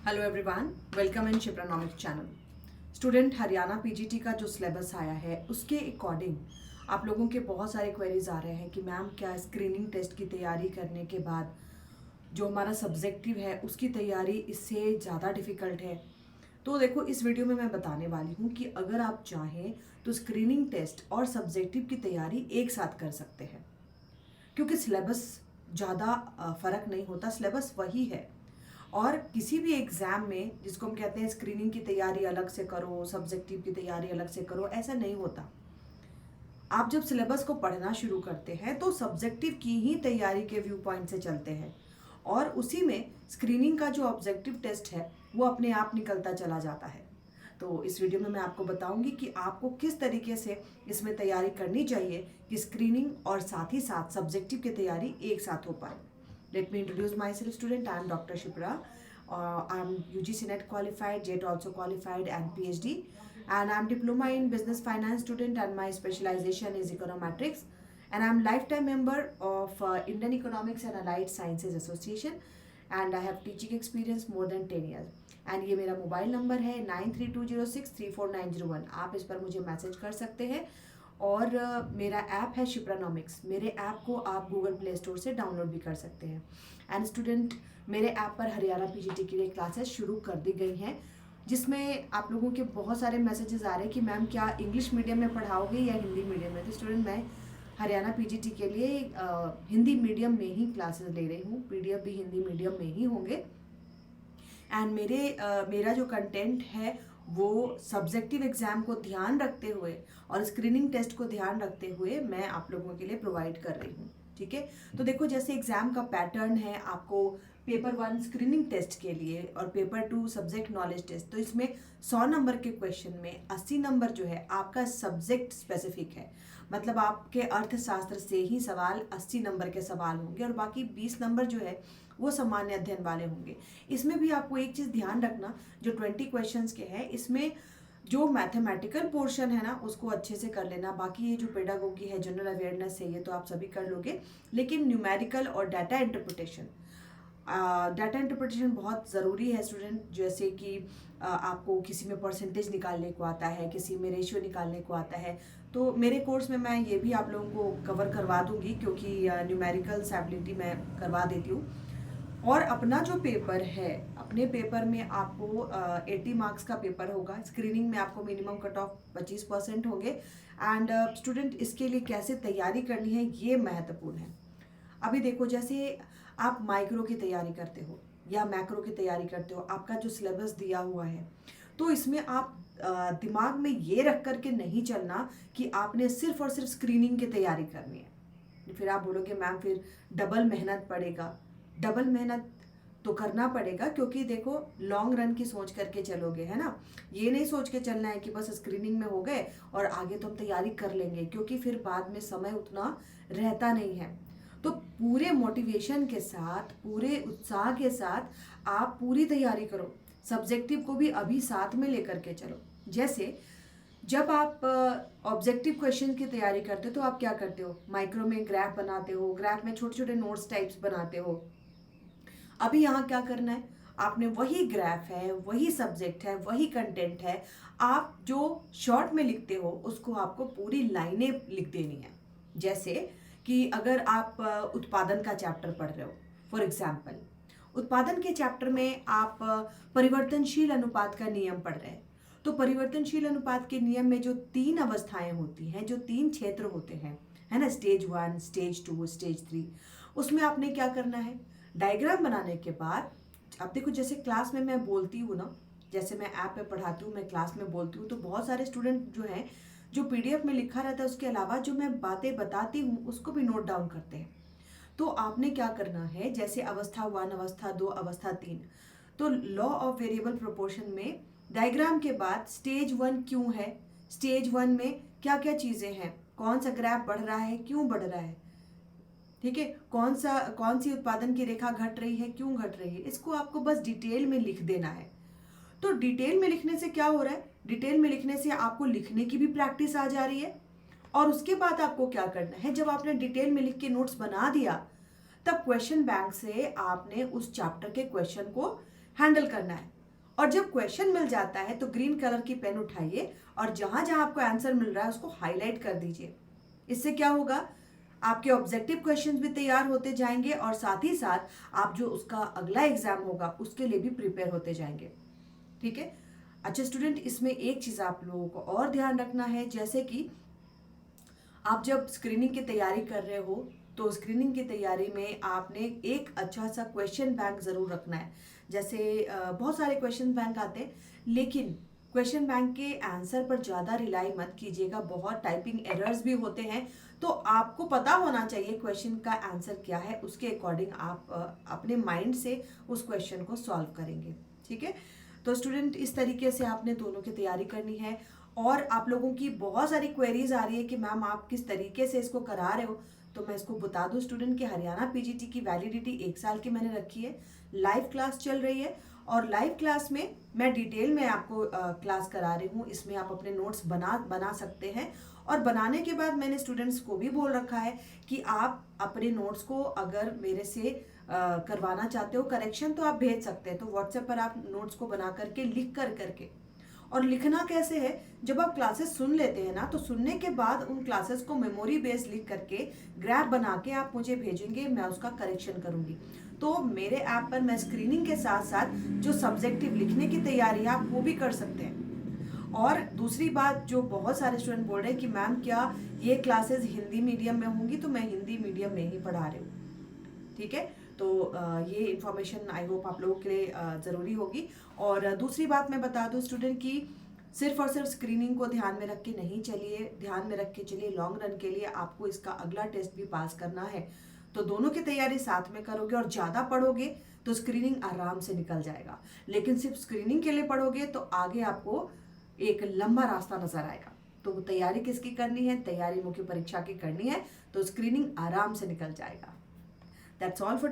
Hello everyone, welcome in Shipranomics channel. Student, Haryana PGT का जो syllabus आया है उसके अकॉर्डिंग आप लोगों के बहुत सारे क्वेरीज आ रहे हैं कि मैम क्या स्क्रीनिंग टेस्ट की तैयारी करने के बाद जो हमारा सब्जेक्टिव है उसकी तैयारी इससे ज़्यादा डिफ़िकल्ट है। तो देखो, इस वीडियो में मैं बताने वाली हूँ कि अगर आप चाहें तो स्क्रीनिंग टेस्ट और सब्जेक्टिव की तैयारी एक साथ कर सकते हैं, क्योंकि सिलेबस ज़्यादा फ़र्क नहीं होता, सिलेबस वही है। और किसी भी एग्ज़ाम में जिसको हम कहते हैं स्क्रीनिंग की तैयारी अलग से करो, सब्जेक्टिव की तैयारी अलग से करो, ऐसा नहीं होता। आप जब सिलेबस को पढ़ना शुरू करते हैं तो सब्जेक्टिव की ही तैयारी के व्यू पॉइंट से चलते हैं, और उसी में स्क्रीनिंग का जो ऑब्जेक्टिव टेस्ट है वो अपने आप निकलता चला जाता है। तो इस वीडियो में मैं आपको बताऊंगी कि आपको किस तरीके से इसमें तैयारी करनी चाहिए कि स्क्रीनिंग और साथ ही साथ सब्जेक्टिव की तैयारी एक साथ हो पाए। Let me introduce myself, student. I am Dr. Shipra. I am UGC NET qualified, JET also qualified, and PhD. And I am diploma in business finance student, and my specialization is econometrics. And I am lifetime member of Indian Economics and Allied Sciences Association. And I have teaching experience more than 10 years. And ये मेरा mobile number है 9320634901। आप इस पर मुझे message कर सकते हैं। और मेरा ऐप है शिप्रानॉमिक्स। मेरे ऐप को आप गूगल प्ले स्टोर से डाउनलोड भी कर सकते हैं। एंड स्टूडेंट, मेरे ऐप पर हरियाणा पीजीटी के लिए क्लासेस शुरू कर दी गई हैं, जिसमें आप लोगों के बहुत सारे मैसेजेस आ रहे हैं कि मैम क्या इंग्लिश मीडियम में पढ़ाओगे या हिंदी मीडियम में। तो स्टूडेंट, मैं हरियाणा पीजीटी के लिए हिंदी मीडियम में ही क्लासेस ले रही हूँ। पीडीएफ भी हिंदी मीडियम में ही होंगे। एंड मेरा जो कंटेंट है वो सब्जेक्टिव एग्जाम को ध्यान रखते हुए और स्क्रीनिंग टेस्ट को ध्यान रखते हुए मैं आप लोगों के लिए प्रोवाइड कर रही हूँ। ठीक है, तो देखो, जैसे एग्जाम का पैटर्न है, आपको पेपर 1 स्क्रीनिंग टेस्ट के लिए और पेपर 2 सब्जेक्ट नॉलेज टेस्ट, तो इसमें 100 नंबर के क्वेश्चन में 80 नंबर जो है आपका सब्जेक्ट स्पेसिफिक है। मतलब आपके अर्थशास्त्र से ही सवाल 80 नंबर के सवाल होंगे और बाकी 20 नंबर जो है वो सामान्य अध्ययन वाले होंगे। इसमें भी आपको एक चीज़ ध्यान रखना, जो 20 क्वेश्चंस के हैं इसमें जो मैथमेटिकल पोर्शन है ना उसको अच्छे से कर लेना। बाकी ये जो पेडागोगी है, जनरल अवेयरनेस है, ये तो आप सभी कर लोगे। लेकिन न्यूमेरिकल और डाटा इंटरप्रिटेशन बहुत ज़रूरी है स्टूडेंट। जैसे कि आपको किसी में परसेंटेज निकालने को आता है, किसी में रेशियो निकालने को आता है, तो मेरे कोर्स में मैं ये भी आप लोगों को कवर करवा दूंगी, क्योंकि न्यूमेरिकल एबिलिटी मैं करवा देती हूँ। और अपना जो पेपर है, अपने पेपर में आपको 80 मार्क्स का पेपर होगा। स्क्रीनिंग में आपको मिनिमम कट ऑफ 25% होंगे। एंड स्टूडेंट, इसके लिए कैसे तैयारी करनी है ये महत्वपूर्ण है। अभी देखो, जैसे आप माइक्रो की तैयारी करते हो या मैक्रो की तैयारी करते हो, आपका जो सिलेबस दिया हुआ है, तो इसमें आप दिमाग में ये रख करके नहीं चलना कि आपने सिर्फ और सिर्फ स्क्रीनिंग की तैयारी करनी है। फिर आप बोलोगे मैम फिर डबल मेहनत पड़ेगा। डबल मेहनत तो करना पड़ेगा, क्योंकि देखो लॉन्ग रन की सोच करके चलोगे, है ना। ये नहीं सोच के चलना है कि बस स्क्रीनिंग में हो गए और आगे तो हम तैयारी कर लेंगे, क्योंकि फिर बाद में समय उतना रहता नहीं है। तो पूरे मोटिवेशन के साथ, पूरे उत्साह के साथ आप पूरी तैयारी करो। सब्जेक्टिव को भी अभी साथ में लेकर के चलो। जैसे जब आप ऑब्जेक्टिव क्वेश्चन की तैयारी करते हो तो आप क्या करते हो, माइक्रो में ग्राफ बनाते हो, ग्राफ में छोटे छोटे नोट्स टाइप्स बनाते हो। अभी यहाँ क्या करना है, आपने वही ग्राफ है, वही सब्जेक्ट है, वही कंटेंट है, आप जो शॉर्ट में लिखते हो उसको आपको पूरी लाइनें लिख देनी है। जैसे कि अगर आप उत्पादन का चैप्टर पढ़ रहे हो, फॉर एग्जाम्पल उत्पादन के चैप्टर में आप परिवर्तनशील अनुपात का नियम पढ़ रहे हैं, तो परिवर्तनशील अनुपात के नियम में जो 3 अवस्थाएं होती हैं, जो 3 क्षेत्र होते हैं, है ना, स्टेज 1, स्टेज 2, स्टेज 3, उसमें आपने क्या करना है, डायग्राम बनाने के बाद, अब देखो जैसे क्लास में मैं बोलती हूँ ना, जैसे मैं ऐप पे पढ़ाती हूँ, मैं क्लास में बोलती हूँ, तो बहुत सारे स्टूडेंट जो हैं जो पीडीएफ में लिखा रहता है उसके अलावा जो मैं बातें बताती हूँ उसको भी नोट डाउन करते हैं। तो आपने क्या करना है, जैसे अवस्था 1, अवस्था 2, अवस्था 3, तो लॉ ऑफ वेरिएबल प्रोपोर्शन में डायग्राम के बाद स्टेज 1 क्यों है, स्टेज 1 में क्या क्या चीज़ें हैं, कौन सा ग्राफ बढ़ रहा है, क्यों बढ़ रहा है, ठीक है, कौन सी उत्पादन की रेखा घट रही है, क्यों घट रही है, इसको आपको बस डिटेल में लिख देना है। तो डिटेल में लिखने से क्या हो रहा है, डिटेल में लिखने से आपको लिखने की भी प्रैक्टिस आ जा रही है। और उसके बाद आपको क्या करना है, जब आपने डिटेल में लिख के नोट्स बना दिया, तब क्वेश्चन बैंक से आपने उस चैप्टर के क्वेश्चन को हैंडल करना है। और जब क्वेश्चन मिल जाता है तो ग्रीन कलर की पेन उठाइए और जहां जहां आपको आंसर मिल रहा है उसको हाईलाइट कर दीजिए। इससे क्या होगा, आपके ऑब्जेक्टिव क्वेश्चंस भी तैयार होते जाएंगे और साथ ही साथ आप जो उसका अगला एग्जाम होगा उसके लिए भी प्रिपेयर होते जाएंगे। ठीक है। अच्छा स्टूडेंट, इसमें एक चीज आप लोगों को और ध्यान रखना है, जैसे कि आप जब स्क्रीनिंग की तैयारी कर रहे हो तो स्क्रीनिंग की तैयारी में आपने एक अच्छा सा क्वेश्चन बैंक जरूर रखना है। जैसे बहुत सारे क्वेश्चन बैंक आते हैं, लेकिन क्वेश्चन बैंक के आंसर पर ज़्यादा रिलाई मत कीजिएगा, बहुत टाइपिंग एरर्स भी होते हैं। तो आपको पता होना चाहिए क्वेश्चन का आंसर क्या है, उसके अकॉर्डिंग आप अपने माइंड से उस क्वेश्चन को सॉल्व करेंगे। ठीक है। तो स्टूडेंट, इस तरीके से आपने दोनों की तैयारी करनी है। और आप लोगों की बहुत सारी क्वेरीज आ रही है कि मैम आप किस तरीके से इसको करा रहे हो, तो मैं इसको बता दूं स्टूडेंट कि हरियाणा पीजीटी की वैलिडिटी 1 साल की मैंने रखी है। लाइव क्लास चल रही है और लाइव क्लास में मैं डिटेल में आपको क्लास करा रही हूँ। इसमें आप अपने नोट्स बना सकते हैं और बनाने के बाद मैंने स्टूडेंट्स को भी बोल रखा है कि आप अपने नोट्स को अगर मेरे से करवाना चाहते हो करेक्शन तो आप भेज सकते हैं। तो व्हाट्सएप पर आप नोट्स को बना करके लिख करके, और लिखना कैसे है, जब आप क्लासेस सुन लेते हैं ना तो सुनने के बाद उन क्लासेस को मेमोरी बेस्ड लिख करके ग्राफ बना के आप मुझे भेजेंगे, मैं उसका करेक्शन करूंगी। तो मेरे ऐप पर मैं स्क्रीनिंग के साथ साथ जो सब्जेक्टिव लिखने की तैयारी है आप वो भी कर सकते हैं। और दूसरी बात, जो बहुत सारे स्टूडेंट बोल रहे हैं कि मैम क्या ये क्लासेस हिंदी मीडियम में होंगी, तो मैं हिंदी मीडियम में ही पढ़ा रही हूँ। ठीक है। तो ये इन्फॉर्मेशन आई होप आप लोगों के लिए ज़रूरी होगी। और दूसरी बात मैं बता दूं स्टूडेंट की सिर्फ और सिर्फ स्क्रीनिंग को ध्यान में रख के नहीं चलिए, ध्यान में रख के चलिए लॉन्ग रन के लिए आपको इसका अगला टेस्ट भी पास करना है। तो दोनों की तैयारी साथ में करोगे और ज़्यादा पढ़ोगे तो स्क्रीनिंग आराम से निकल जाएगा। लेकिन सिर्फ स्क्रीनिंग के लिए पढ़ोगे तो आगे आपको एक लंबा रास्ता नजर आएगा। तो तैयारी किसकी करनी है, तैयारी मुख्य परीक्षा की करनी है, तो स्क्रीनिंग आराम से निकल जाएगा। That's all for